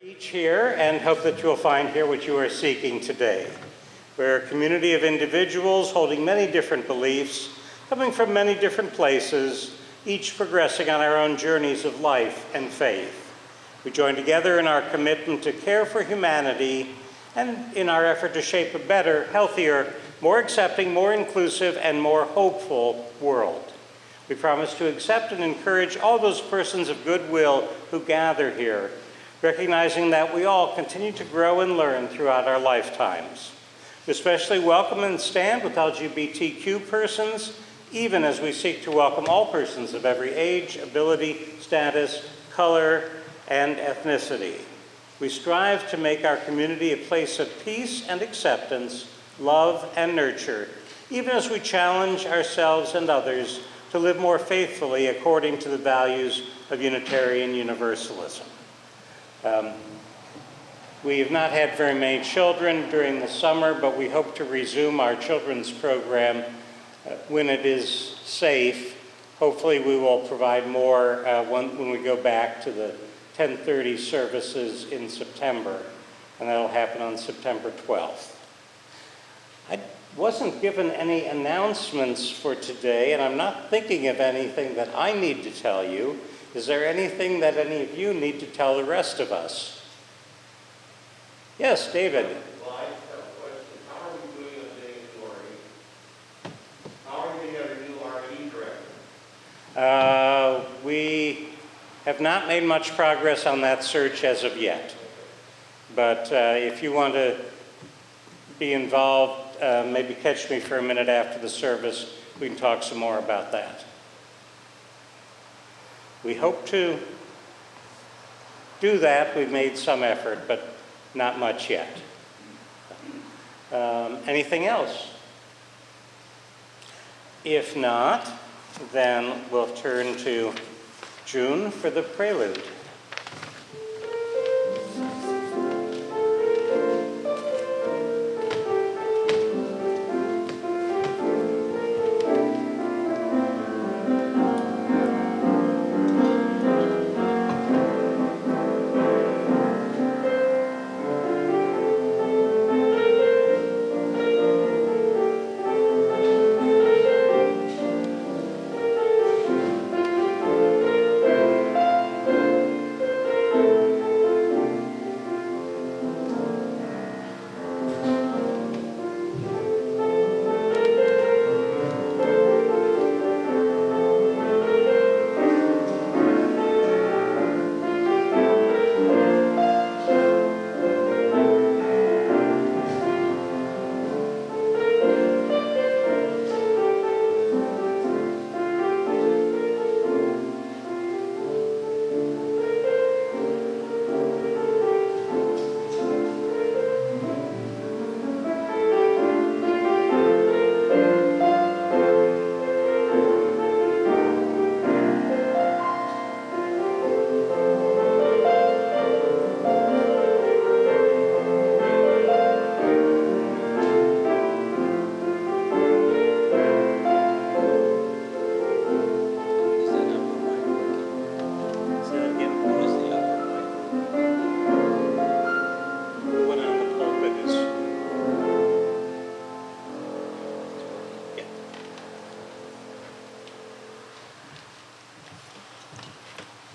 Each here, and hope that you'll find here what you are seeking today. We're a community of individuals holding many different beliefs, coming from many different places, each progressing on our own journeys of life and faith. We join together in our commitment to care for humanity and in our effort to shape a better, healthier, more accepting, more inclusive, and more hopeful world. We promise to accept and encourage all those persons of goodwill who gather here, recognizing that we all continue to grow and learn throughout our lifetimes. We especially welcome and stand with LGBTQ persons, even as we seek to welcome all persons of every age, ability, status, color, and ethnicity. We strive to make our community a place of peace and acceptance, love and nurture, even as we challenge ourselves and others to live more faithfully according to the values of Unitarian Universalism. We have not had very many children during the summer, but we hope to resume our children's program when it is safe. Hopefully we will provide more when we go back to the 10:30 services in September, and that'll happen on September 12th. I wasn't given any announcements for today, and I'm not thinking of anything that I need to tell you. Is there anything that any of you need to tell the rest of us? Yes, David. Well, I just have a question. How are we doing on getting a new RE? How are we getting a new RE director? We have not made much progress on that search as of yet. But if you want to be involved, maybe catch me for a minute after the service. We can talk some more about that. We hope to do that. We've made some effort, but not much yet. Anything else? If not, then we'll turn to June for the prelude.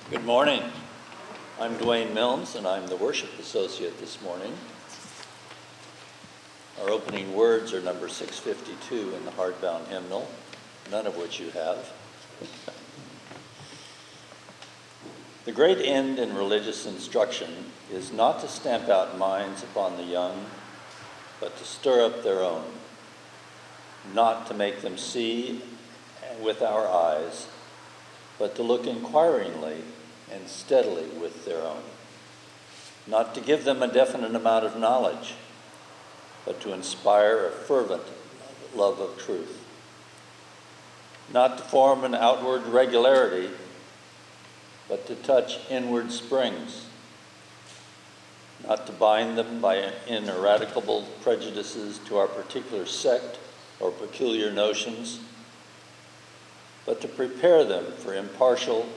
Good morning. I'm Dwayne Milnes, and I'm the worship associate this morning. Our opening words are number 652 in the hardbound hymnal, none of which you have. The great end in religious instruction is not to stamp out minds upon the young, but to stir up their own, not to make them see with our eyes, but to look inquiringly and steadily with their own. Not to give them a definite amount of knowledge, but to inspire a fervent love of truth. Not to form an outward regularity, but to touch inward springs. Not to bind them by ineradicable prejudices to our particular sect or peculiar notions, but to prepare them for impartial,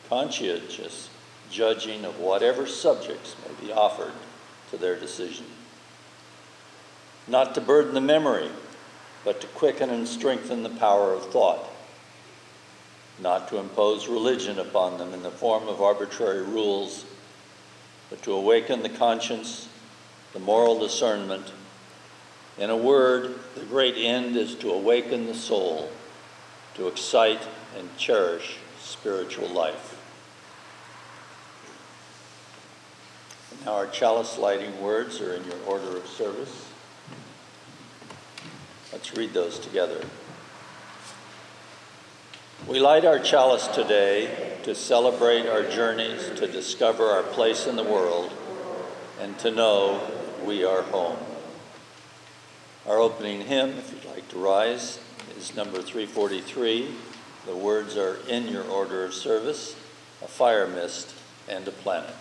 conscientious judging of whatever subjects may be offered to their decision. Not to burden the memory, but to quicken and strengthen the power of thought. Not to impose religion upon them in the form of arbitrary rules, but to awaken the conscience, the moral discernment. In a word, the great end is to awaken the soul, to excite and cherish spiritual life. And now our chalice lighting words are in your order of service. Let's read those together. We light our chalice today to celebrate our journeys, to discover our place in the world, and to know we are home. Our opening hymn, if you'd like to rise, is number 343. The words are in your order of service, a fire mist and a planet.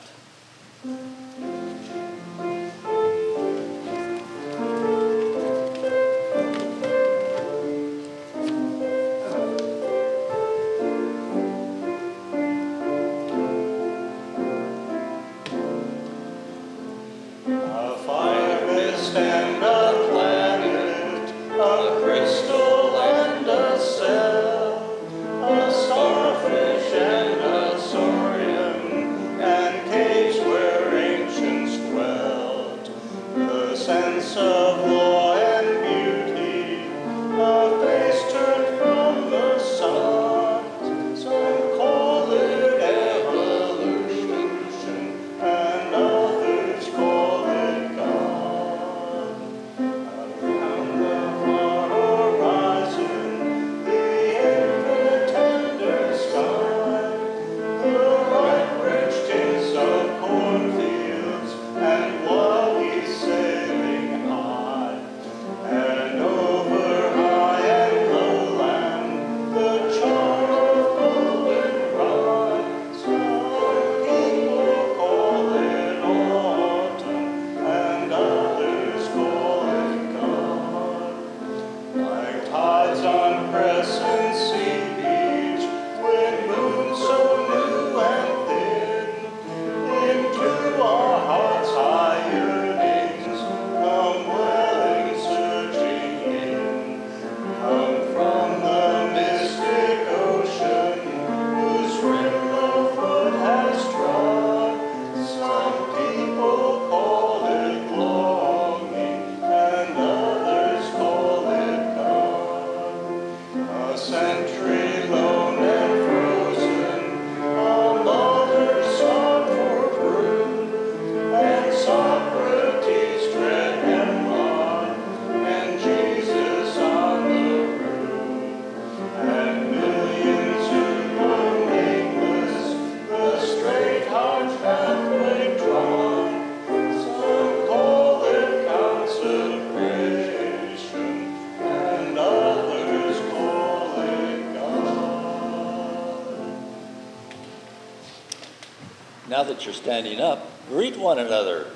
Now that you're standing up, greet one another.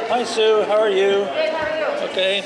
Hi, Sue. How are you? Good, how are you? Okay.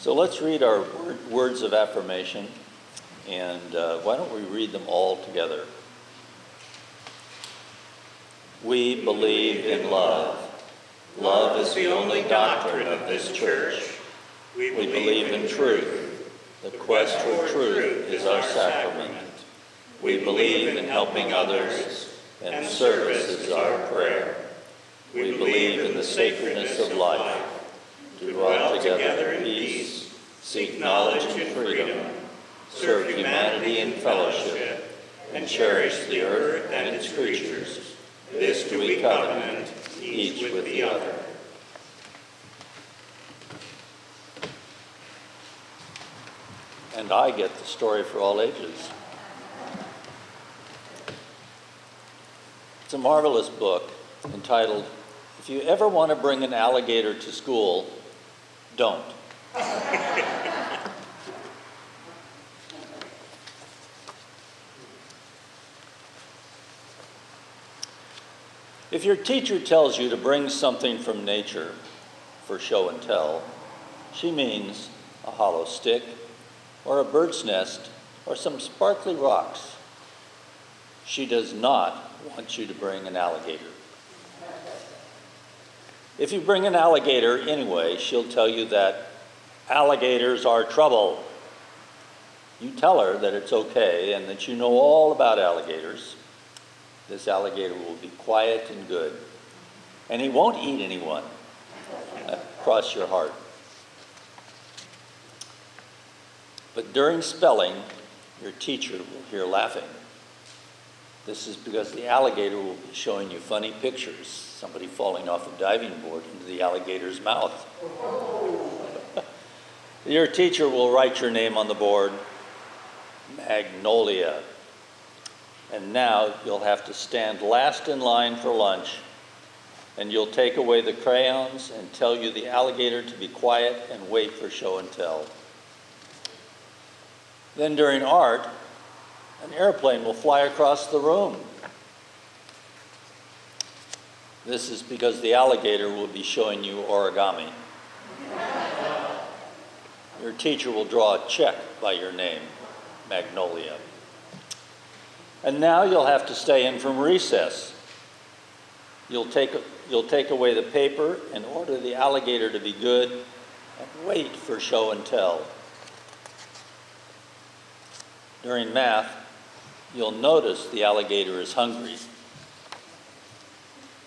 So let's read our words of affirmation, and why don't we read them all together? We believe in love. Love is the only doctrine of this church. We believe in truth. The quest for truth is our sacrament. We believe in helping others, and service is our prayer. We believe in the sacredness of life, to dwell together in peace, seek knowledge and freedom, serve humanity in fellowship, and cherish the earth and its creatures. This do we covenant, each with the other. And I get the story for all ages. It's a marvelous book entitled, If You Ever Want to Bring an Alligator to School, Don't. If your teacher tells you to bring something from nature for show and tell, she means a hollow stick, or a bird's nest, or some sparkly rocks. She does not want you to bring an alligator. If you bring an alligator anyway, she'll tell you that alligators are trouble. You tell her that it's okay and that you know all about alligators. This alligator will be quiet and good, and he won't eat anyone. Cross your heart. But during spelling, your teacher will hear laughing. This is because the alligator will be showing you funny pictures, somebody falling off a diving board into the alligator's mouth. Your teacher will write your name on the board, Magnolia. And now you'll have to stand last in line for lunch, and you'll take away the crayons and tell you the alligator to be quiet and wait for show and tell. Then during art, an airplane will fly across the room. This is because the alligator will be showing you origami. Your teacher will draw a check by your name, Magnolia. And now you'll have to stay in from recess. You'll take away the paper and order the alligator to be good and wait for show and tell. During math, you'll notice the alligator is hungry.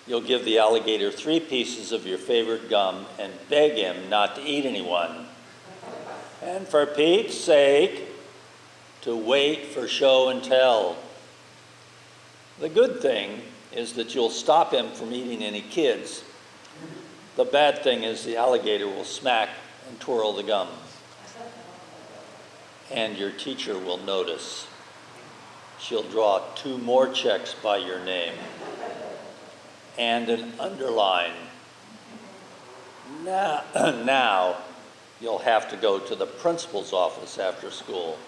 You'll give the alligator 3 pieces of your favorite gum and beg him not to eat anyone. And for Pete's sake, to wait for show and tell. The good thing is that you'll stop him from eating any kids. The bad thing is the alligator will smack and twirl the gum. And your teacher will notice. She'll draw 2 more checks by your name and an underline. Now you'll have to go to the principal's office after school.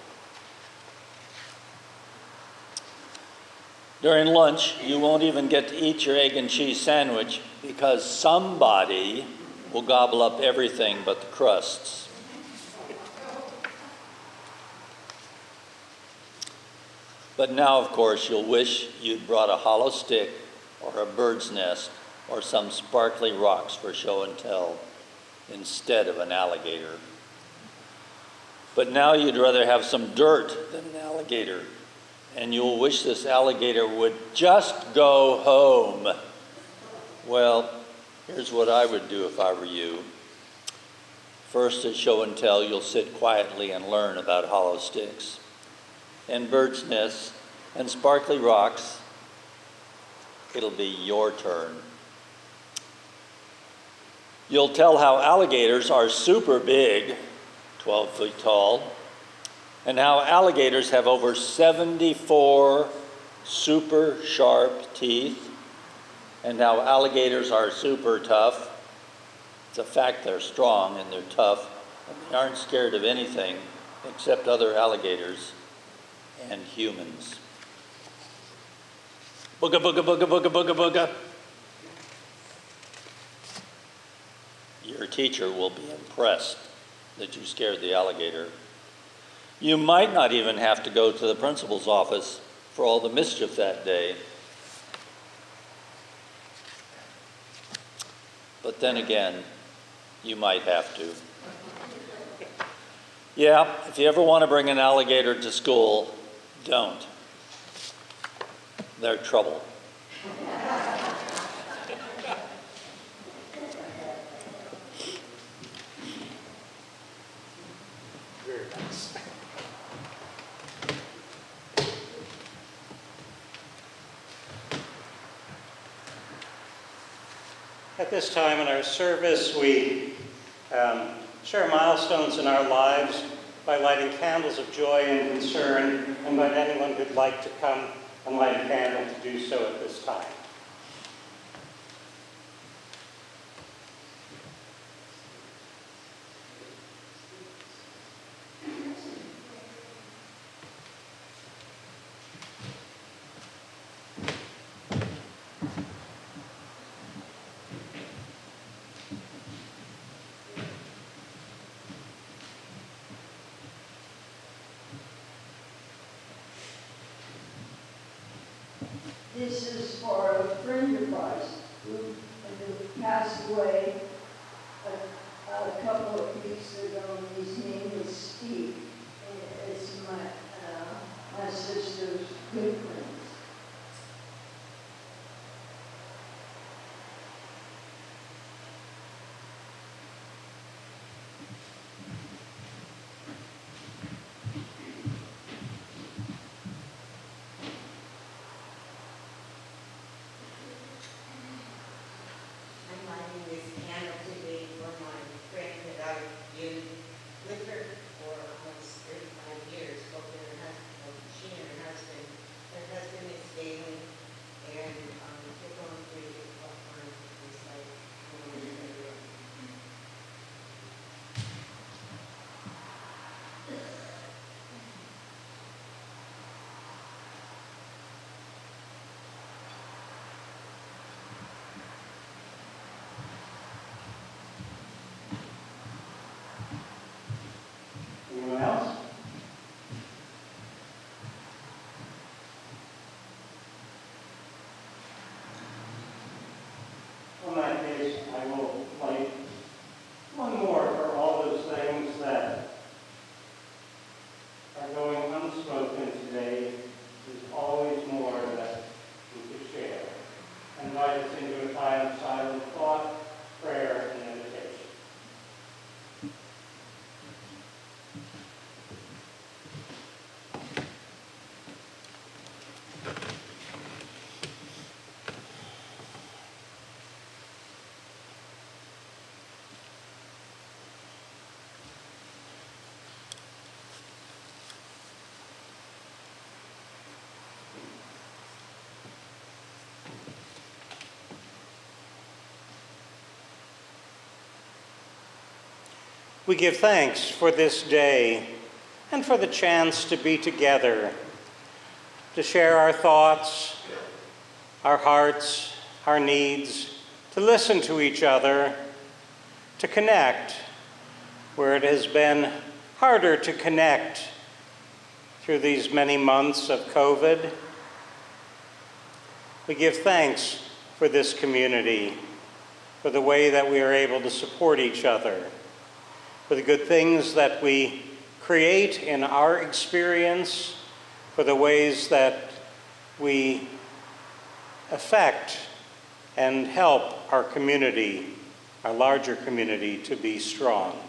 During lunch, you won't even get to eat your egg and cheese sandwich because somebody will gobble up everything but the crusts. But now, of course, you'll wish you'd brought a hollow stick or a bird's nest or some sparkly rocks for show and tell instead of an alligator. But now you'd rather have some dirt than an alligator, and you'll wish this alligator would just go home. Well, here's what I would do if I were you. First, at show and tell, you'll sit quietly and learn about hollow sticks and bird's nests and sparkly rocks. It'll be your turn. You'll tell how alligators are super big, 12 feet tall, and how alligators have over 74 super sharp teeth, and how alligators are super tough. It's a fact they're strong and they're tough, and they aren't scared of anything except other alligators and humans. Booga, booga, booga, booga, booga, booga. Your teacher will be impressed. that you scared the alligator. You might not even have to go to the principal's office for all the mischief that day. But then again, you might have to. Yeah, if you ever want to bring an alligator to school, don't. They're trouble. Very nice. At this time in our service, we share milestones in our lives by lighting candles of joy and concern, and invite anyone who'd like to come and light a candle to do so at this time. This is for a friend of ours who passed away a couple of weeks ago. His name is Steve. It's my sister's good friend. I'm lighting this candle today for my friend that I've been with her for almost 35 years, both in her husband, she and her husband. Her husband is failing, and they're going through a tough time. It's like, Anyone else? In that case, I will light one more for all those things that are going unspoken today. There's always more that we could share. And invite us into a time of silent thought, prayer, and meditation. We give thanks for this day and for the chance to be together, to share our thoughts, our hearts, our needs, to listen to each other, to connect where it has been harder to connect through these many months of COVID. We give thanks for this community, for the way that we are able to support each other, for the good things that we create in our experience, for the ways that we affect and help our community, our larger community, to be strong.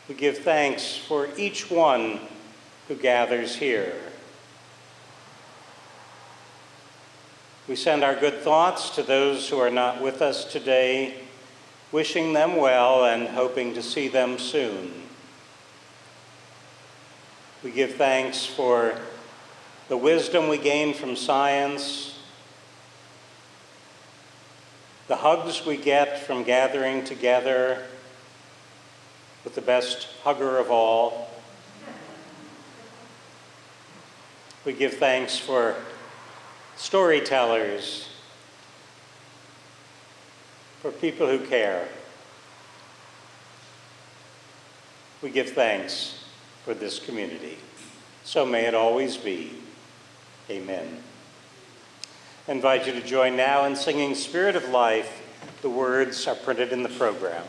We give thanks for each one who gathers here. We send our good thoughts to those who are not with us today, wishing them well and hoping to see them soon. We give thanks for the wisdom we gain from science, the hugs we get from gathering together with the best hugger of all. We give thanks for storytellers, for people who care. We give thanks for this community. So may it always be. Amen. I invite you to join now in singing Spirit of Life. The words are printed in the program.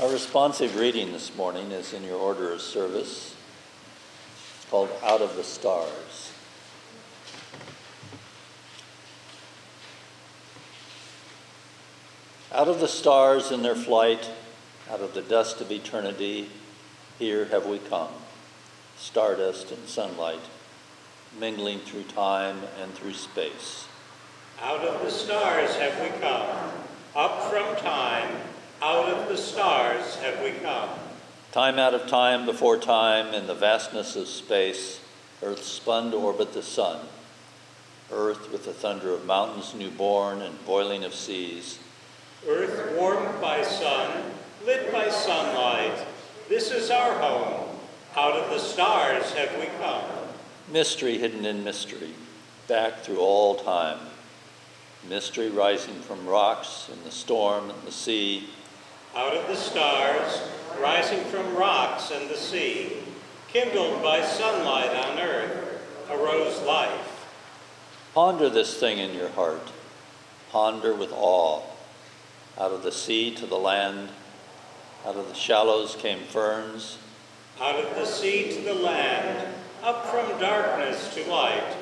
Our responsive reading this morning is in your order of service. It's called Out of the Stars. Out of the stars in their flight, out of the dust of eternity, here have we come, stardust and sunlight, mingling through time and through space. Out of the stars have we come, up from time, out of the stars have we come. Time out of time before time, in the vastness of space, Earth spun to orbit the sun. Earth with the thunder of mountains newborn and boiling of seas. Earth warmed by sun, lit by sunlight. This is our home. Out of the stars have we come. Mystery hidden in mystery, back through all time. Mystery rising from rocks in the storm and the sea. Out of the stars, rising from rocks and the sea, kindled by sunlight on earth, arose life. Ponder this thing in your heart. Ponder with awe. Out of the sea to the land, out of the shallows came ferns. Out of the sea to the land, up from darkness to light,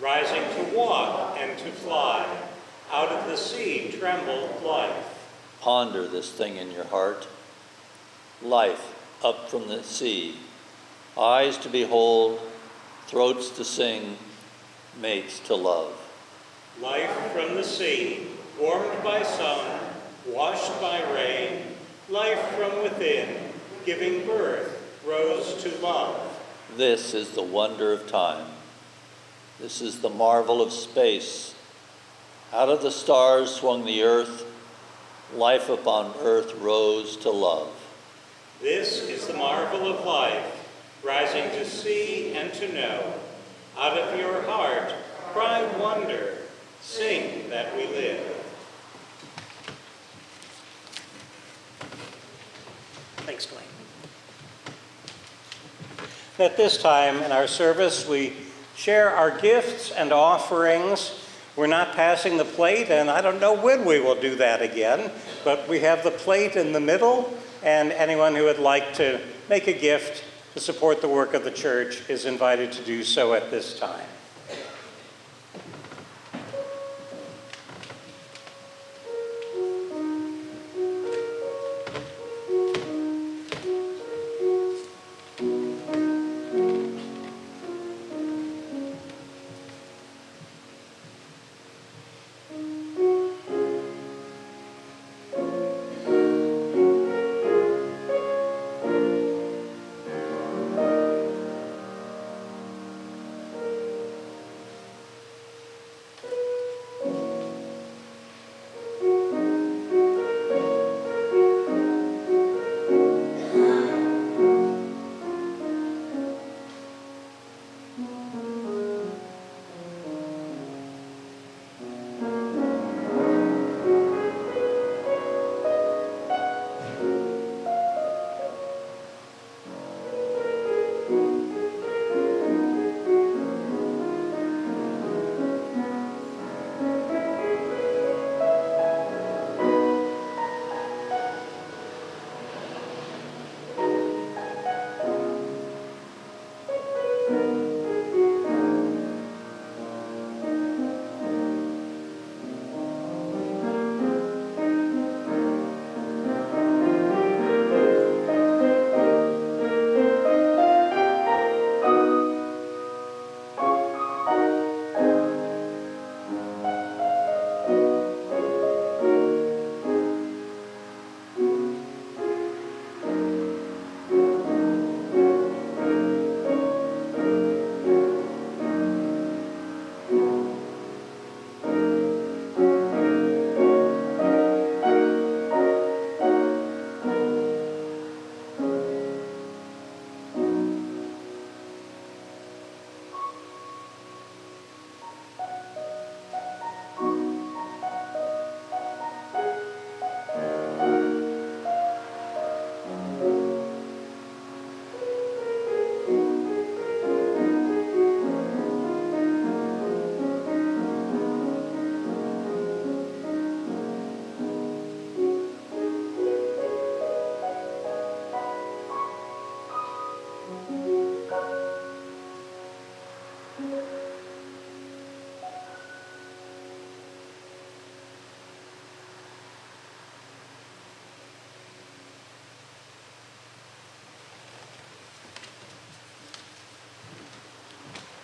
rising to walk and to fly. Out of the sea trembled life. Ponder this thing in your heart. Life up from the sea, eyes to behold, throats to sing, mates to love. Life from the sea, warmed by sun, washed by rain, life from within, giving birth, rose to love. This is the wonder of time. This is the marvel of space. Out of the stars swung the earth. Life upon earth rose to love. This is the marvel of life, rising to see and to know. Out of your heart, cry wonder, sing that we live. Thanks, Glenn. At this time in our service, we share our gifts and offerings. We're not passing the plate, and I don't know when we will do that again, but we have the plate in the middle, and anyone who would like to make a gift to support the work of the church is invited to do so at this time.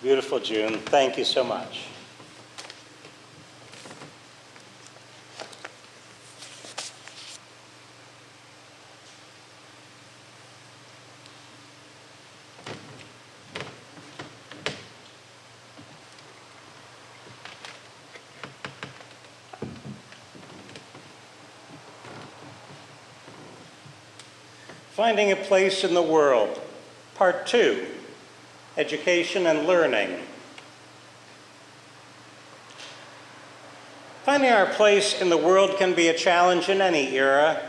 Beautiful, June. Thank you so much. Finding a Place in the World, Part 2, Education and Learning. Finding our place in the world can be a challenge in any era,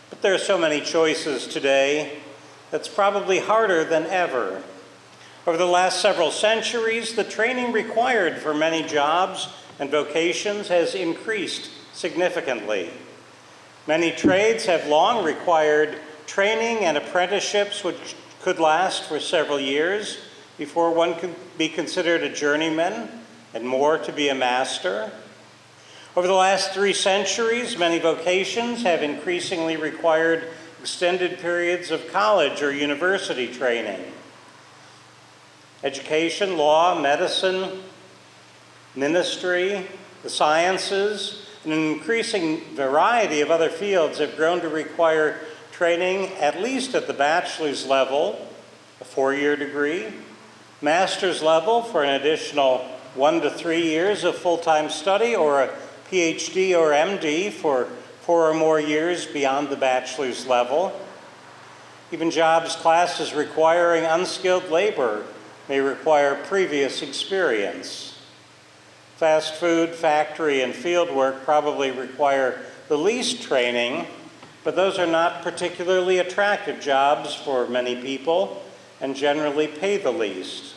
but there are so many choices today that's probably harder than ever. Over the last several centuries, the training required for many jobs and vocations has increased significantly. Many trades have long required training and apprenticeships which could last for several years before one could be considered a journeyman and more to be a master. Over the last 3 centuries, many vocations have increasingly required extended periods of college or university training. Education, law, medicine, ministry, the sciences, and an increasing variety of other fields have grown to require training at least at the bachelor's level, a 4-year degree, master's level for an additional 1 to 3 years of full-time study, or a PhD or MD for 4 or more years beyond the bachelor's level. Even jobs classes requiring unskilled labor may require previous experience. Fast food, factory, and field work probably require the least training, but those are not particularly attractive jobs for many people and generally pay the least.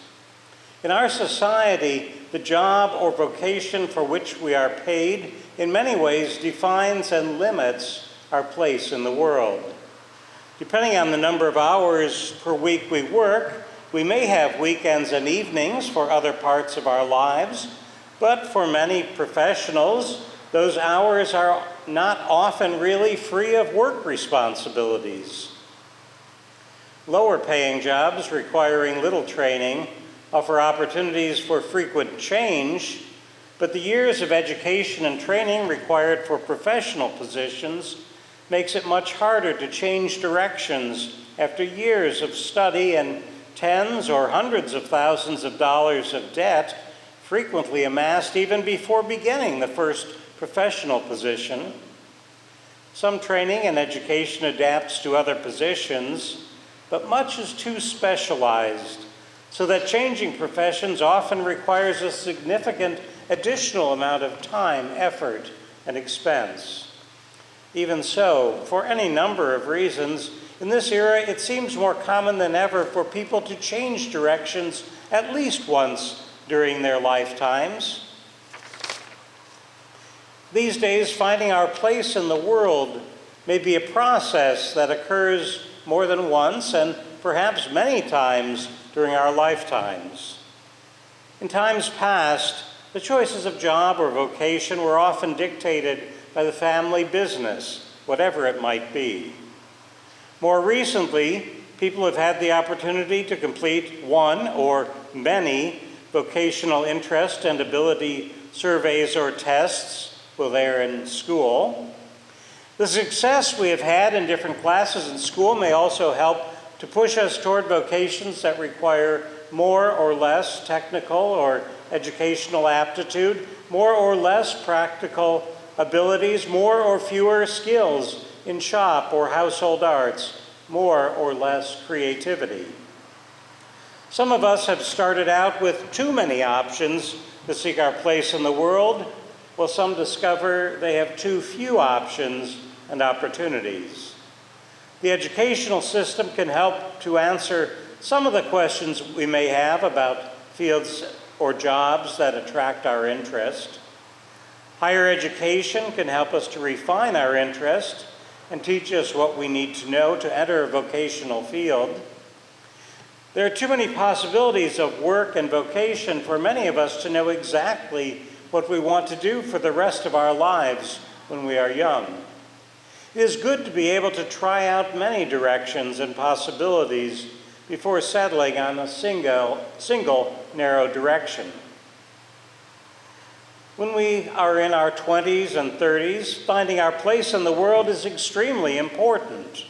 In our society, the job or vocation for which we are paid in many ways defines and limits our place in the world. Depending on the number of hours per week we work, we may have weekends and evenings for other parts of our lives, but for many professionals, those hours are not often really free of work responsibilities. Lower paying jobs requiring little training offer opportunities for frequent change, but the years of education and training required for professional positions makes it much harder to change directions after years of study and tens or hundreds of thousands of dollars of debt, frequently amassed even before beginning the first professional position. Some training and education adapts to other positions, but much is too specialized, so that changing professions often requires a significant additional amount of time, effort, and expense. Even so, for any number of reasons, in this era it seems more common than ever for people to change directions at least once during their lifetimes. These days, finding our place in the world may be a process that occurs more than once and perhaps many times during our lifetimes. In times past, the choices of job or vocation were often dictated by the family business, whatever it might be. More recently, people have had the opportunity to complete one or many vocational interest and ability surveys or tests while they're in school. The success we have had in different classes in school may also help to push us toward vocations that require more or less technical or educational aptitude, more or less practical abilities, more or fewer skills in shop or household arts, more or less creativity. Some of us have started out with too many options to seek our place in the world, while some discover they have too few options and opportunities. The educational system can help to answer some of the questions we may have about fields or jobs that attract our interest. Higher education can help us to refine our interest and teach us what we need to know to enter a vocational field. There are too many possibilities of work and vocation for many of us to know exactly what we want to do for the rest of our lives when we are young. It is good to be able to try out many directions and possibilities before settling on a single narrow direction. When we are in our 20s and 30s, finding our place in the world is extremely important.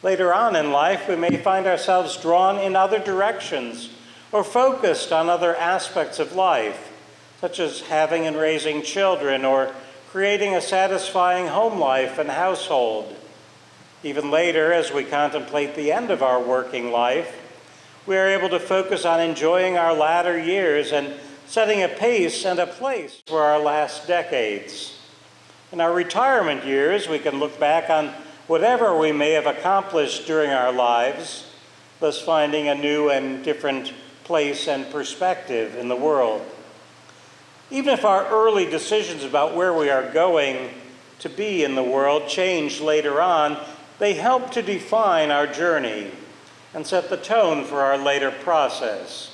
Later on in life, we may find ourselves drawn in other directions or focused on other aspects of life, such as having and raising children or creating a satisfying home life and household. Even later, as we contemplate the end of our working life, we are able to focus on enjoying our latter years and setting a pace and a place for our last decades. In our retirement years, we can look back on whatever we may have accomplished during our lives, thus finding a new and different place and perspective in the world. Even if our early decisions about where we are going to be in the world change later on, they help to define our journey and set the tone for our later process.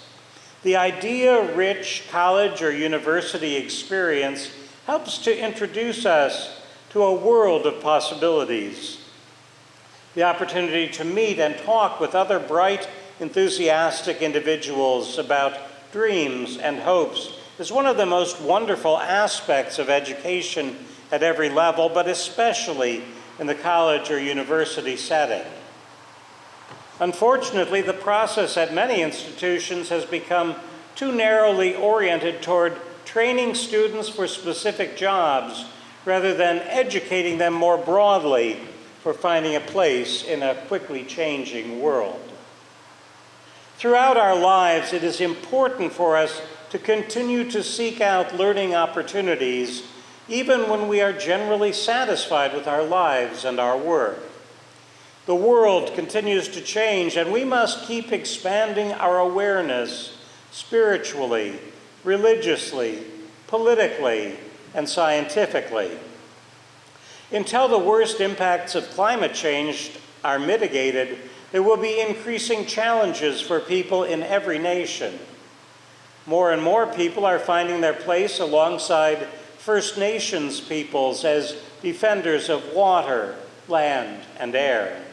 The idea-rich college or university experience helps to introduce us to a world of possibilities. The opportunity to meet and talk with other bright, enthusiastic individuals about dreams and hopes is one of the most wonderful aspects of education at every level, but especially in the college or university setting. Unfortunately, the process at many institutions has become too narrowly oriented toward training students for specific jobs rather than educating them more broadly for finding a place in a quickly changing world. Throughout our lives, it is important for us to continue to seek out learning opportunities, even when we are generally satisfied with our lives and our work. The world continues to change, and we must keep expanding our awareness spiritually, religiously, politically, and scientifically. Until the worst impacts of climate change are mitigated, there will be increasing challenges for people in every nation. More and more people are finding their place alongside First Nations peoples as defenders of water, land, and air.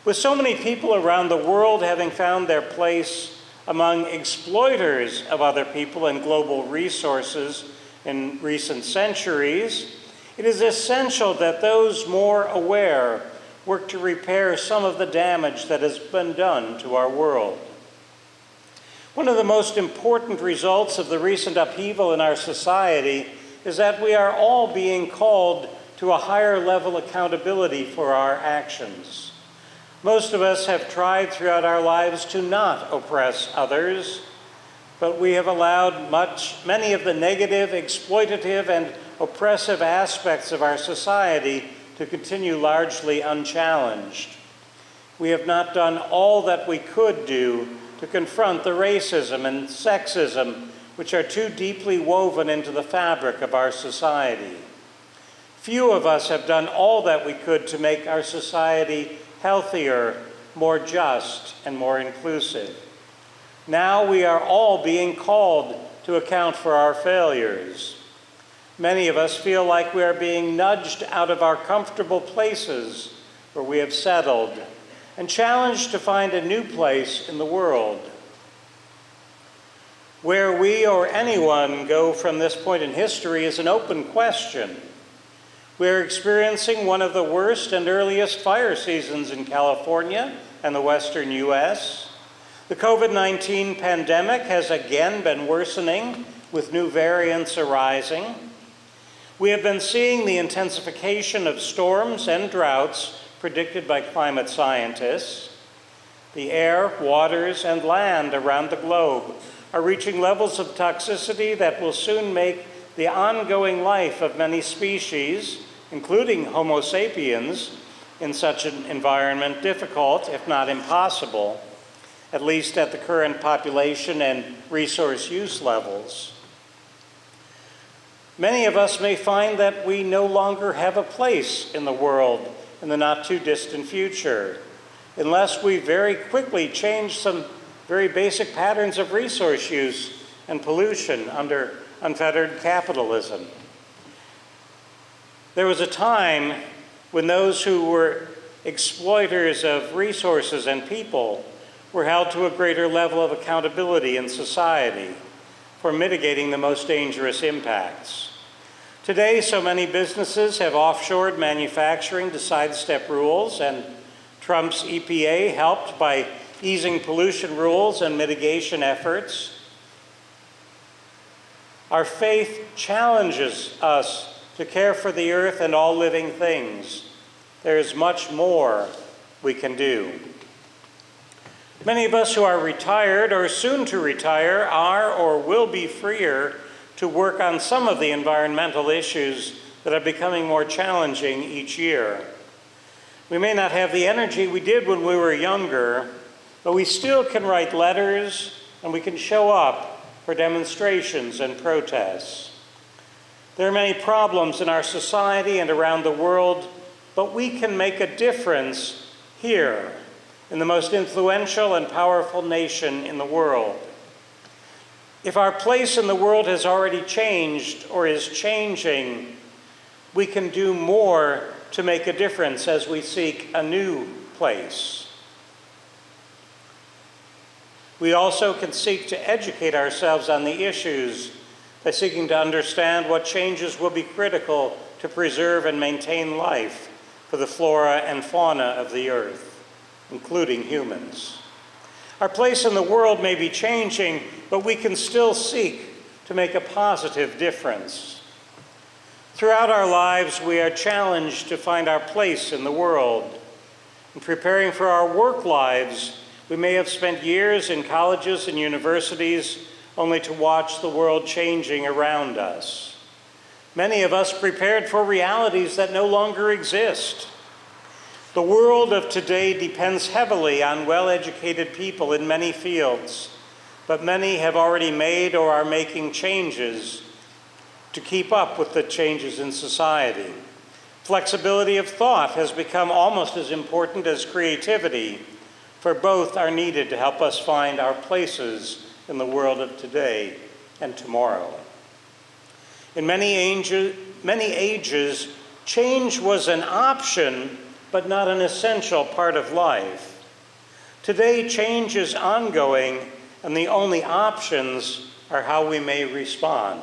With so many people around the world having found their place among exploiters of other people and global resources in recent centuries, it is essential that those more aware work to repair some of the damage that has been done to our world. One of the most important results of the recent upheaval in our society is that we are all being called to a higher level accountability for our actions. Most of us have tried throughout our lives to not oppress others, but we have allowed many of the negative, exploitative, and oppressive aspects of our society to continue largely unchallenged. We have not done all that we could do to confront the racism and sexism which are too deeply woven into the fabric of our society. Few of us have done all that we could to make our society healthier, more just, and more inclusive. Now we are all being called to account for our failures. Many of us feel like we are being nudged out of our comfortable places where we have settled and challenged to find a new place in the world. Where we or anyone go from this point in history is an open question. We are experiencing one of the worst and earliest fire seasons in California and the western U.S. The COVID-19 pandemic has again been worsening with new variants arising. We have been seeing the intensification of storms and droughts predicted by climate scientists. The air, waters, and land around the globe are reaching levels of toxicity that will soon make the ongoing life of many species, including Homo sapiens, in such an environment difficult, if not impossible, at least at the current population and resource use levels. Many of us may find that we no longer have a place in the world in the not-too-distant future, unless we very quickly change some very basic patterns of resource use and pollution under unfettered capitalism. There was a time when those who were exploiters of resources and people We're held to a greater level of accountability in society for mitigating the most dangerous impacts. Today, so many businesses have offshored manufacturing to sidestep rules, and Trump's EPA helped by easing pollution rules and mitigation efforts. Our faith challenges us to care for the earth and all living things. There is much more we can do. Many of us who are retired or soon to retire are or will be freer to work on some of the environmental issues that are becoming more challenging each year. We may not have the energy we did when we were younger, but we still can write letters and we can show up for demonstrations and protests. There are many problems in our society and around the world, but we can make a difference here in the most influential and powerful nation in the world. If our place in the world has already changed or is changing, we can do more to make a difference as we seek a new place. We also can seek to educate ourselves on the issues by seeking to understand what changes will be critical to preserve and maintain life for the flora and fauna of the earth, including humans. Our place in the world may be changing, but we can still seek to make a positive difference. Throughout our lives, we are challenged to find our place in the world. In preparing for our work lives, we may have spent years in colleges and universities only to watch the world changing around us. Many of us prepared for realities that no longer exist. The world of today depends heavily on well-educated people in many fields, but many have already made or are making changes to keep up with the changes in society. Flexibility of thought has become almost as important as creativity, for both are needed to help us find our places in the world of today and tomorrow. In many ages, change was an option, but not an essential part of life. Today, change is ongoing, and the only options are how we may respond.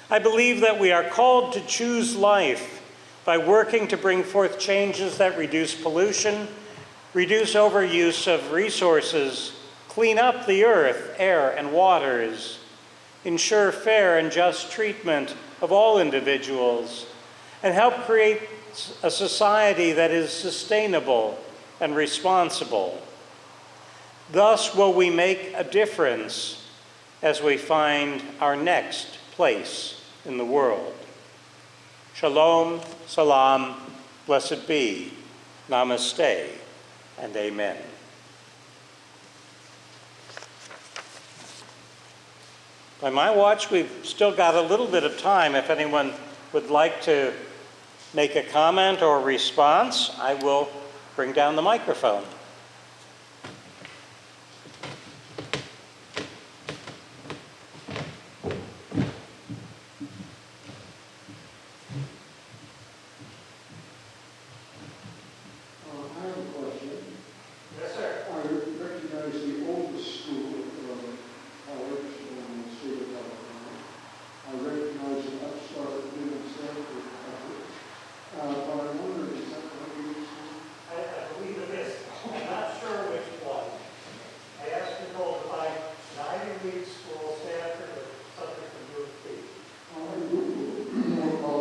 I believe that we are called to choose life by working to bring forth changes that reduce pollution, reduce overuse of resources, clean up the earth, air, and waters, ensure fair and just treatment of all individuals, and help create a society that is sustainable and responsible. Thus will we make a difference as we find our next place in the world. Shalom, salam, blessed be, namaste, and amen. By my watch, we've still got a little bit of time. If anyone would like to make a comment or response, I will bring down the microphone. I have a question. Yes, sir. I recognize the oldest school college in the state of California. I recognize an upstart Newman Stanford college. But I wonder, is that what you school? I believe it is. I'm not sure which one. I asked people to find an Ivy League school, Stanford, or something from USC. We'll call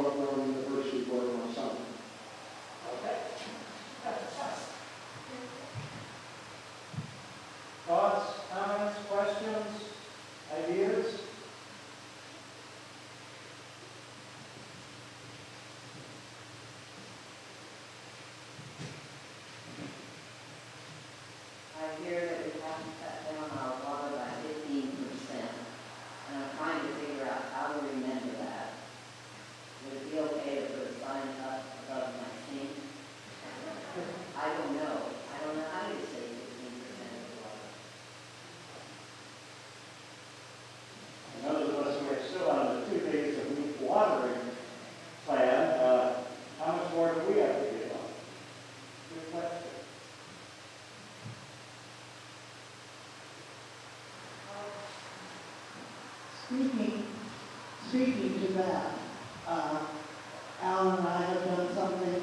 it Brown University for my son. Okay. Thoughts, comments, questions, ideas? I hear that we have to cut down our water by 15%, and I'm trying to figure out how to remember that. Would it be okay to put a sign up above my sink? I don't know. I don't know how to save 15% of the water. And those of us who are still on the 2 days a week watering plan, how much more do we have to give on? Good question. speaking to that, Alan and I have done something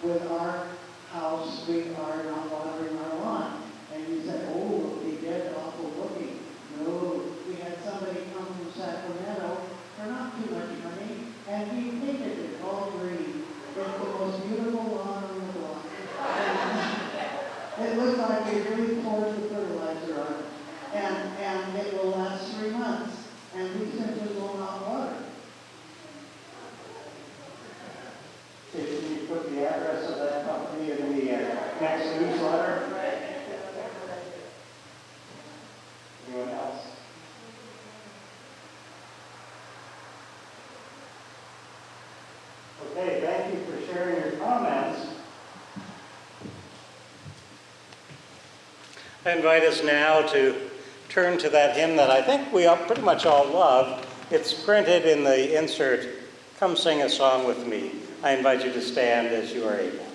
with our house. We are not watering our lawn. And you said, oh, it'll be dead awful looking. No, we had somebody come from Sacramento for not too much money, and we painted it all green. It's the most beautiful lawn on the block. It looks like we really poured the fertilizer on it. And it will last 3 months. And we simply will not water. Can you put the address of that company in the next newsletter? Anyone else? Okay, thank you for sharing your comments. I invite us now to turn to that hymn that I think we all pretty much all love. It's printed in the insert, "Come Sing a Song with Me." I invite you to stand as you are able.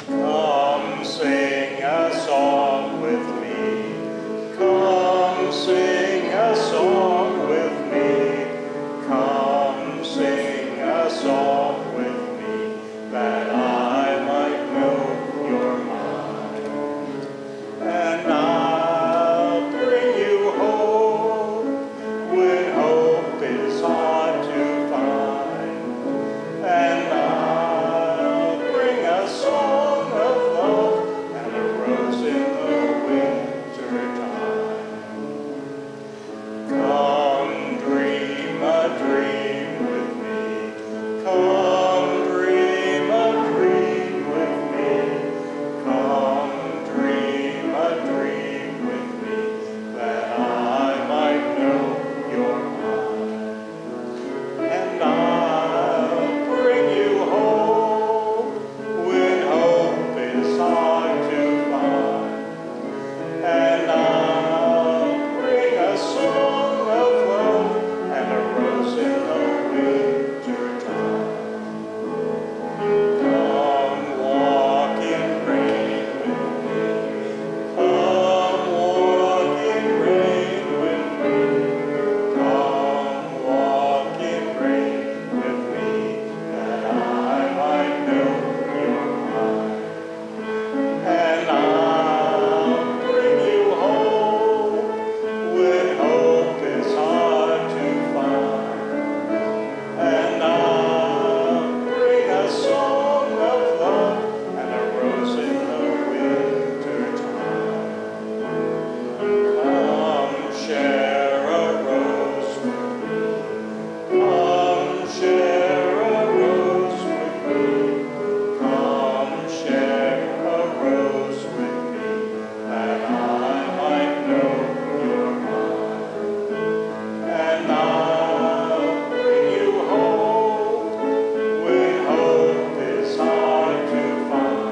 Come sing a song with me. Come sing a song with me. Come sing a song with me, that I might know you're mine. And I'll bring you hope when hope is hard to find. And I'll bring a song of love and a rose in the winter time. Come dream a dream with me. Come dream a dream with me. Come dream a dream with me, that I might know you're mine. And I'll bring you hope when hope is hard to find. And I'll bring a song of love and a rose in the winter time. Come walk in rain with me. Come walk in rain with me. Come walk in rain with me, that I might know you're mine. And I'll bring you hope when hope is hard to find. And I'll bring a song of love and a rose in the winter time. Come share a rose with me. Come share a rose with me. Come share a rose with me, that I might know you're mine. And I'll bring you hope when hope is hard to find.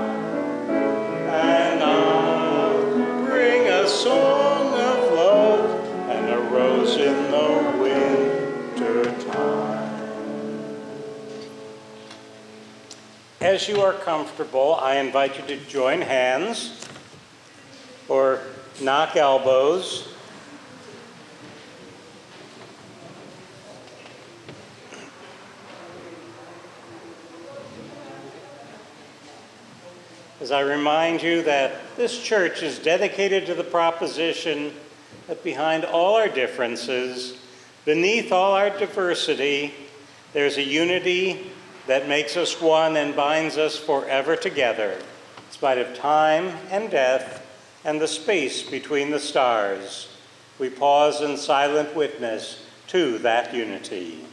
And I'll bring a song of love and a rose in the winter time. As you are comfortable, I invite you to join hands or knock elbows. As I remind you that this church is dedicated to the proposition that behind all our differences, beneath all our diversity, there's a unity that makes us one and binds us forever together, in spite of time and death and the space between the stars. We pause in silent witness to that unity.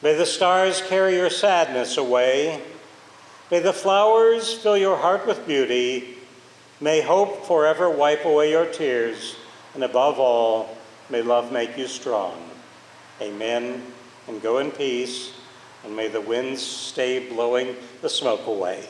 May the stars carry your sadness away. May the flowers fill your heart with beauty. May hope forever wipe away your tears. And above all, may love make you strong. Amen. And go in peace. And may the winds stay blowing the smoke away.